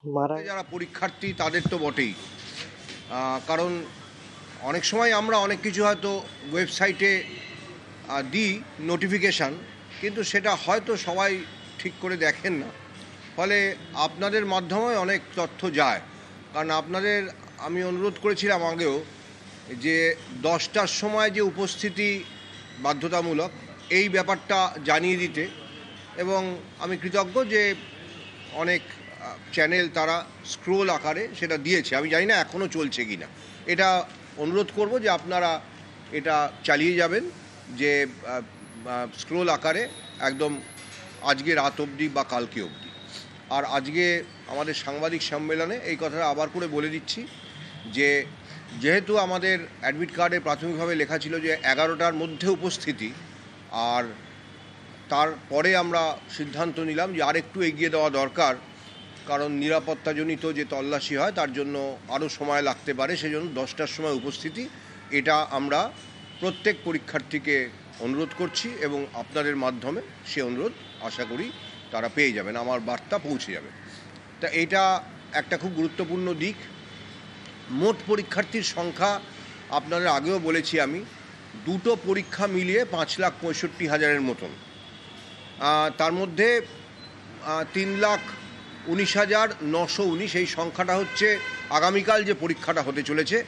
মারা যারা পরীক্ষার্থী তাদের তো বটেই, কারণ অনেক সময় আমরা অনেক কিছু হয়তো ওয়েবসাইটে দিই নোটিফিকেশান, কিন্তু সেটা হয়তো সবাই ঠিক করে দেখেন না। ফলে আপনাদের মাধ্যমে অনেক তথ্য যায়। কারণ আপনাদের আমি অনুরোধ করেছিলাম আগেও যে 10টার সময় যে উপস্থিতি বাধ্যতামূলক, এই ব্যাপারটা জানিয়ে দিতে। এবং আমি কৃতজ্ঞ যে অনেক চ্যানেল তারা স্ক্রোল আকারে সেটা দিয়েছে। আমি জানি না এখনও চলছে কি না। এটা অনুরোধ করব যে আপনারা এটা চালিয়ে যাবেন, যে স্ক্রোল আকারে একদম আজকে রাত অবধি বা কালকে অবধি। আর আজকে আমাদের সাংবাদিক সম্মেলনে এই কথাটা আবার করে বলে দিচ্ছি যে যেহেতু আমাদের অ্যাডমিট কার্ডে প্রাথমিকভাবে লেখা ছিল যে 11টার মধ্যে উপস্থিতি, আর তারপরে আমরা সিদ্ধান্ত নিলাম যে আরেকটু এগিয়ে দেওয়া দরকার, কারণ নিরাপত্তাজনিত যে তল্লাশি হয় তার জন্য আরও সময় লাগতে পারে, সেজন্য 10টার সময় উপস্থিতি। এটা আমরা প্রত্যেক পরীক্ষার্থীকে অনুরোধ করছি এবং আপনাদের মাধ্যমে সে অনুরোধ আশা করি তারা পেয়ে যাবেন, আমার বার্তা পৌঁছে যাবে। তা এটা একটা খুব গুরুত্বপূর্ণ দিক। মোট পরীক্ষার্থীর সংখ্যা আপনাদের আগেও বলেছি আমি, দুটো পরীক্ষা মিলিয়ে 5,65,000-এর মতন। তার মধ্যে 3,19,919 এই সংখ্যাটা হচ্ছে আগামীকাল যে পরীক্ষাটা হতে চলেছে।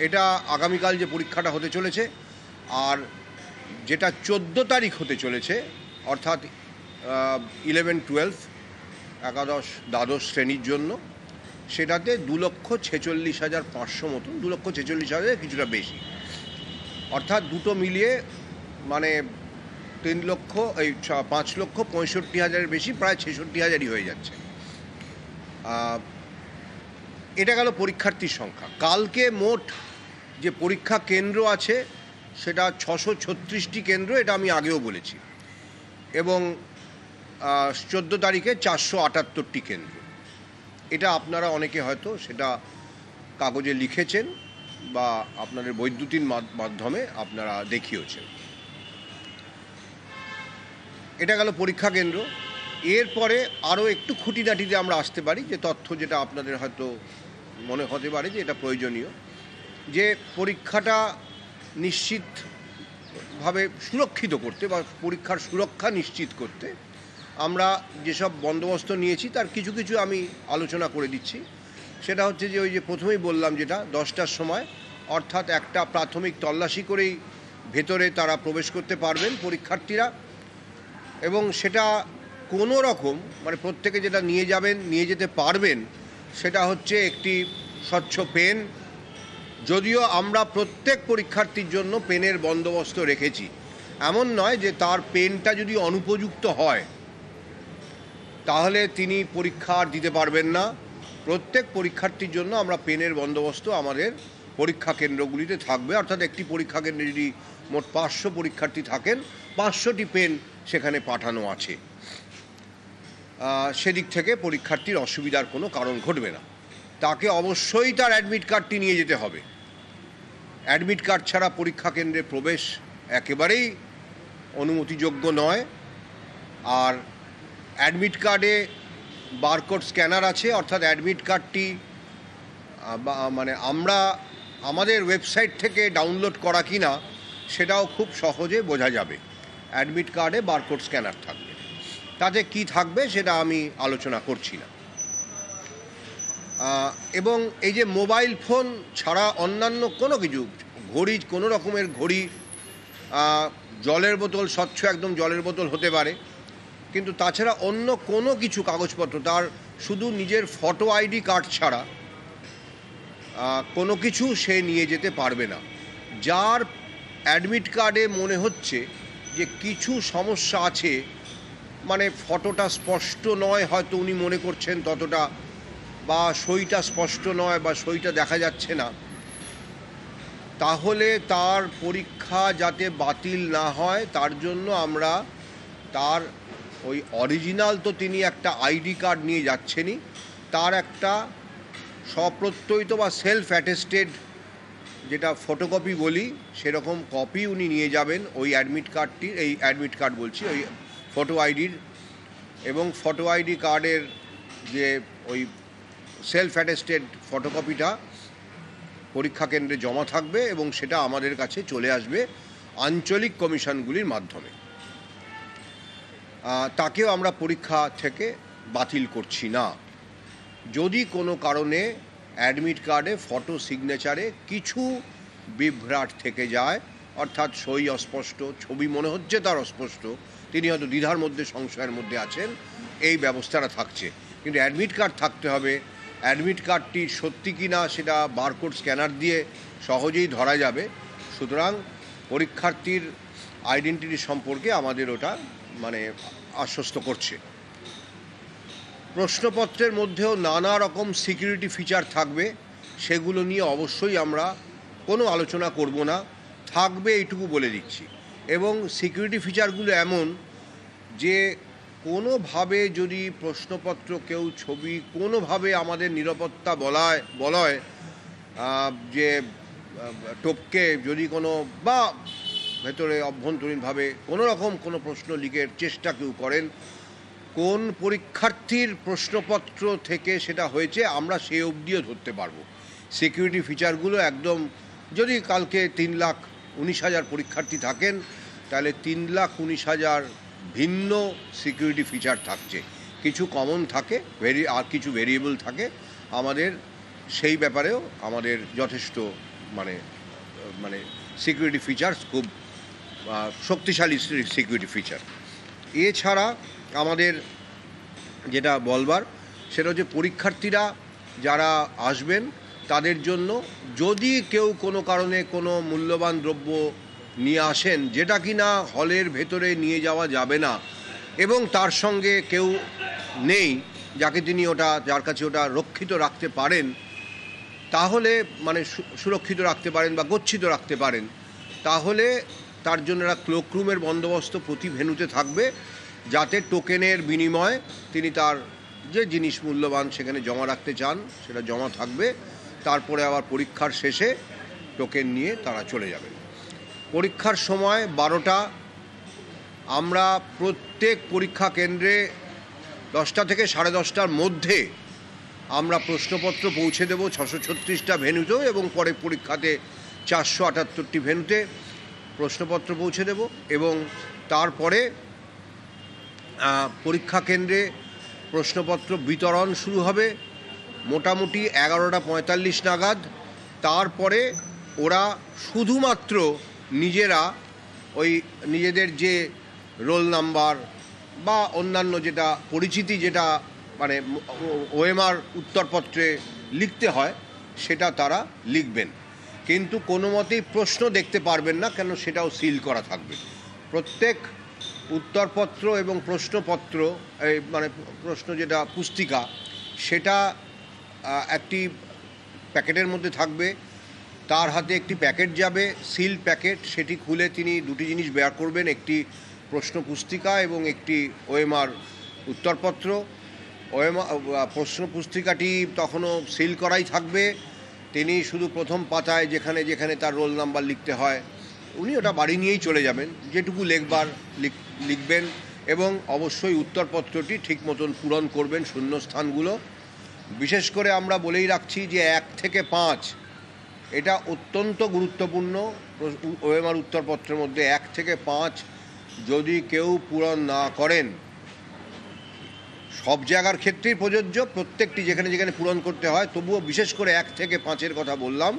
এটা আগামীকাল যে পরীক্ষাটা হতে চলেছে, আর যেটা 14 তারিখ হতে চলেছে, অর্থাৎ 11-12 একাদশ দ্বাদশ শ্রেণীর জন্য, সেটাতে 2,46,500 মতন, 2,46,000 কিছুটা বেশি, অর্থাৎ দুটো মিলিয়ে মানে 5,65,000-এর বেশি, প্রায় 66,000-ই হয়ে যাচ্ছে। এটা গেল পরীক্ষার্থীর সংখ্যা। কালকে মোট যে পরীক্ষা কেন্দ্র আছে সেটা 636টি কেন্দ্র, এটা আমি আগেও বলেছি, এবং 14 তারিখে 478টি কেন্দ্র। এটা আপনারা অনেকে হয়তো সেটা কাগজে লিখেছেন বা আপনাদের বৈদ্যুতিন মাধ্যমে আপনারা দেখিয়েছেন। এটা গেল পরীক্ষা কেন্দ্র। এরপরে আরও একটু খুঁটিনাটিতে আমরা আসতে পারি, যে তথ্য যেটা আপনাদের হয়তো মনে হতে পারে যে এটা প্রয়োজনীয়, যে পরীক্ষাটা নিশ্চিতভাবে সুরক্ষিত করতে বা পরীক্ষার সুরক্ষা নিশ্চিত করতে আমরা যেসব বন্দোবস্ত নিয়েছি তার কিছু কিছু আমি আলোচনা করে দিচ্ছি। সেটা হচ্ছে যে ওই যে প্রথমেই বললাম, যেটা 10টার সময়, অর্থাৎ একটা প্রাথমিক তল্লাশি করেই ভেতরে তারা প্রবেশ করতে পারবেন পরীক্ষার্থীরা, এবং সেটা কোনো রকম মানে প্রত্যেকে যেটা নিয়ে যেতে পারবেন সেটা হচ্ছে একটি স্বচ্ছ পেন। যদিও আমরা প্রত্যেক পরীক্ষার্থীর জন্য পেনের বন্দোবস্ত রেখেছি, এমন নয় যে তার পেনটা যদি অনুপযুক্ত হয় তাহলে তিনি পরীক্ষা আর দিতে পারবেন না। প্রত্যেক পরীক্ষার্থীর জন্য আমরা পেনের বন্দোবস্ত আমাদের পরীক্ষা কেন্দ্রগুলিতে থাকবে, অর্থাৎ একটি পরীক্ষা কেন্দ্রে যদি মোট 500 পরীক্ষার্থী থাকেন, 500টি পেন সেখানে পাঠানো আছে। সেদিক থেকে পরীক্ষার্থীর অসুবিধার কোনো কারণ ঘটবে না। তাকে অবশ্যই তার অ্যাডমিট কার্ডটি নিয়ে যেতে হবে। অ্যাডমিট কার্ড ছাড়া পরীক্ষা কেন্দ্রে প্রবেশ একেবারেই অনুমতিযোগ্য নয়। আর অ্যাডমিট কার্ডে বারকোড স্ক্যানার আছে, অর্থাৎ অ্যাডমিট কার্ডটি মানে আমরা আমাদের ওয়েবসাইট থেকে ডাউনলোড করা কি না সেটাও খুব সহজে বোঝা যাবে। অ্যাডমিট কার্ডে বারকোড স্ক্যানার থাকবে, তাতে কি থাকবে সেটা আমি আলোচনা করছি না। এবং এই যে মোবাইল ফোন ছাড়া অন্যান্য কোনো কিছু, ঘড়ি, কোনো রকমের ঘড়ি, জলের বোতল, স্বচ্ছ একদম জলের বোতল হতে পারে, কিন্তু তাছাড়া অন্য কোনো কিছু কাগজপত্র, তার শুধু নিজের ফটো আইডি কার্ড ছাড়া কোনো কিছু সে নিয়ে যেতে পারবে না। যার অ্যাডমিট কার্ডে মনে হচ্ছে যে কিছু সমস্যা আছে, মানে ফটোটা স্পষ্ট নয় হয়তো উনি মনে করছেন ততটা, বা সইটা স্পষ্ট নয় বা সইটা দেখা যাচ্ছে না, তাহলে তার পরীক্ষা যাতে বাতিল না হয় তার জন্য আমরা তার ওই অরিজিনাল, তো তিনি একটা আইডি কার্ড নিয়ে যাচ্ছেনই, তার একটা স্বপ্রত্যয়িত বা সেলফ অ্যাটেস্টেড, যেটা ফটোকপি বলি, সেরকম কপি উনি নিয়ে যাবেন ওই অ্যাডমিট কার্ডটির, এই অ্যাডমিট কার্ড বলছি, ওই ফটো আইডির এবং ফটো আইডি কার্ডের যে ওই সেলফ অ্যাটেস্টেড ফটোকপিটা পরীক্ষা কেন্দ্রে জমা থাকবে এবং সেটা আমাদের কাছে চলে আসবে আঞ্চলিক কমিশনগুলির মাধ্যমে। তাকেও আমরা পরীক্ষা থেকে বাতিল করছি না। যদি কোনো কারণে অ্যাডমিট কার্ডে ফটো সিগনেচারে কিছু বিভ্রাট থেকে যায়, অর্থাৎ সই অস্পষ্ট, ছবি মনে হচ্ছে তার অস্পষ্ট, তিনি হয়তো দ্বিধার মধ্যে সংশয়ের মধ্যে আছেন, এই ব্যবস্থাটা থাকছে। কিন্তু অ্যাডমিট কার্ড থাকতে হবে। অ্যাডমিট কার্ডটি সত্যি কি না সেটা বারকোড স্ক্যানার দিয়ে সহজেই ধরা যাবে। সুতরাং পরীক্ষার্থীর আইডেন্টিটি সম্পর্কে আমাদের ওটা আশ্বস্ত করছে। প্রশ্নপত্রের মধ্যেও নানা রকম সিকিউরিটি ফিচার থাকবে, সেগুলো নিয়ে অবশ্যই আমরা কোনো আলোচনা করব না, থাকবে এইটুকু বলে দিচ্ছি। এবং সিকিউরিটি ফিচারগুলো এমন যে কোনোভাবে যদি প্রশ্নপত্র কেউ ছবি কোনোভাবে আমাদের নিরাপত্তা বলয় যে টপকে যদি কোনো বা ভেতরে অভ্যন্তরীণভাবে কোনো রকম কোনো প্রশ্ন লিকের চেষ্টা কেউ করেন, কোন পরীক্ষার্থীর প্রশ্নপত্র থেকে সেটা হয়েছে আমরা সে অবধিও ধরতে পারবো। সিকিউরিটি ফিচারগুলো একদম, যদি কালকে 3,19,000 পরীক্ষার্থী থাকেন তাহলে 3,19,000 ভিন্ন সিকিউরিটি ফিচার থাকছে। কিছু কমন থাকে, আর কিছু ভেরিয়েবল থাকে। আমাদের সেই ব্যাপারেও আমাদের যথেষ্ট সিকিউরিটি ফিচার্স, খুব শক্তিশালী সিকিউরিটি ফিচার। এছাড়া আমাদের যেটা বলবার সেটা হচ্ছে পরীক্ষার্থীরা যারা আসবেন তাদের জন্য যদি কেউ কোনো কারণে কোনো মূল্যবান দ্রব্য নিয়ে আসেন যেটা কি না হলের ভেতরে নিয়ে যাওয়া যাবে না এবং তার সঙ্গে কেউ নেই যার কাছে ওটা রক্ষিত রাখতে পারেন, তাহলে সুরক্ষিত রাখতে পারেন বা গচ্ছিত রাখতে পারেন, তাহলে তার জন্য একটা ক্লোকরুমের বন্দোবস্ত প্রতি ভেন্যুতে থাকবে, যাতে টোকেনের বিনিময়ে তিনি তার যে জিনিস মূল্যবান সেখানে জমা রাখতে চান সেটা জমা থাকবে। তারপরে আবার পরীক্ষার শেষে টোকেন নিয়ে তারা চলে যাবেন। পরীক্ষার সময় 12টা, আমরা প্রত্যেক পরীক্ষা কেন্দ্রে 10টা থেকে 10:30টার মধ্যে আমরা প্রশ্নপত্র পৌঁছে দেব 636টা ভেন্যুতেও, এবং পরে পরীক্ষাতে 478টি ভেন্যুতে প্রশ্নপত্র পৌঁছে দেব। এবং তারপরে পরীক্ষা কেন্দ্রে প্রশ্নপত্র বিতরণ শুরু হবে মোটামুটি 11:45 নাগাদ। তারপরে ওরা শুধুমাত্র নিজেরা ওই নিজেদের যে রোল নাম্বার বা অন্যান্য যেটা পরিচিতি, যেটা ওএমআর উত্তরপত্রে লিখতে হয় সেটা তারা লিখবেন, কিন্তু কোনো মতেই প্রশ্ন দেখতে পারবেন না, কেন সেটাও সিল করা থাকবে। প্রত্যেক উত্তরপত্র এবং প্রশ্নপত্র প্রশ্ন যেটা পুস্তিকা সেটা একটি প্যাকেটের মধ্যে থাকবে, তার হাতে একটি প্যাকেট যাবে, সিল প্যাকেট। সেটি খুলে তিনি দুটি জিনিস বের করবেন, একটি প্রশ্ন পুস্তিকা এবং একটি ওএমআর উত্তরপত্র। প্রশ্ন পুস্তিকাটি তখনও সিল করাই থাকবে। তিনি শুধু প্রথম পাতায় যেখানে যেখানে তার রোল নাম্বার লিখতে হয় উনি ওটা বাড়ি নিয়েই চলে যাবেন, যেটুকু লেখবার লিখবেন, এবং অবশ্যই উত্তরপত্রটি ঠিক মতন পূরণ করবেন শূন্যস্থানগুলো। বিশেষ করে আমরা বলেই রাখছি যে 1 থেকে 5 এটা অত্যন্ত গুরুত্বপূর্ণ। ওএমআর উত্তরপত্রের মধ্যে 1 থেকে 5 যদি কেউ পূরণ না করেন, সব জায়গার ক্ষেত্রেই প্রযোজ্য, প্রত্যেকটি যেখানে যেখানে পূরণ করতে হয়, তবুও বিশেষ করে 1 থেকে 5-এর কথা বললাম,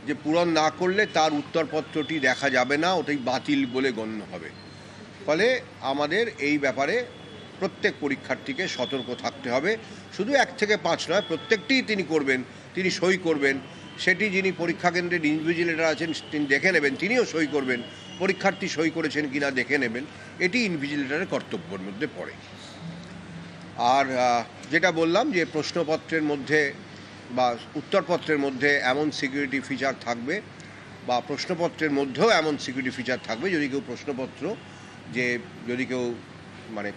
যে পূরণ না করলে তার উত্তরপত্রটি দেখা যাবে না, ওটাই বাতিল বলে গণ্য হবে। ফলে আমাদের এই ব্যাপারে প্রত্যেক পরীক্ষার্থীকে সতর্ক থাকতে হবে। শুধু 1 থেকে 5 নয়, প্রত্যেকটিই তিনি করবেন, তিনি সই করবেন। সেটি যিনি পরীক্ষা কেন্দ্রের ইনভিজিলেটর আছেন তিনি দেখে নেবেন, তিনিও সই করবেন, পরীক্ষার্থী সই করেছেন কিনা দেখে নেবেন। এটি ইনভিজিলেটরের কর্তব্যের মধ্যে পড়ে। আর যেটা বললাম যে প্রশ্নপত্রের মধ্যে বা উত্তরপত্রের মধ্যে এমন সিকিউরিটি ফিচার থাকবে, বা প্রশ্নপত্রের মধ্যেও এমন সিকিউরিটি ফিচার থাকবে, যদি কেউ প্রশ্নপত্র যদি কেউ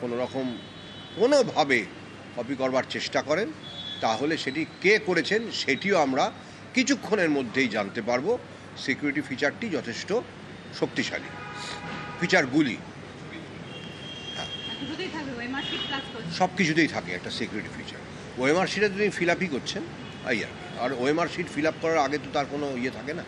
কোনো রকম কোনোভাবে কপি করবার চেষ্টা করেন, তাহলে সেটি কে করেছেন সেটিও আমরা কিছুক্ষণের মধ্যেই জানতে পারবো। সিকিউরিটি ফিচারটি যথেষ্ট শক্তিশালী, ফিচারগুলি। হ্যাঁ, কিছুতেই থাকবে ওএমআর শিট প্লাস কোচিং। সব কিছুতেই থাকে একটা সিকিউরিটি ফিচার। ওএমআর শিটে তিনি ফিল আপই করছেন এই আর কি। আর ওএমআর শিট ফিল আপ করার আগে তো তার কোনো ইয়ে থাকে না।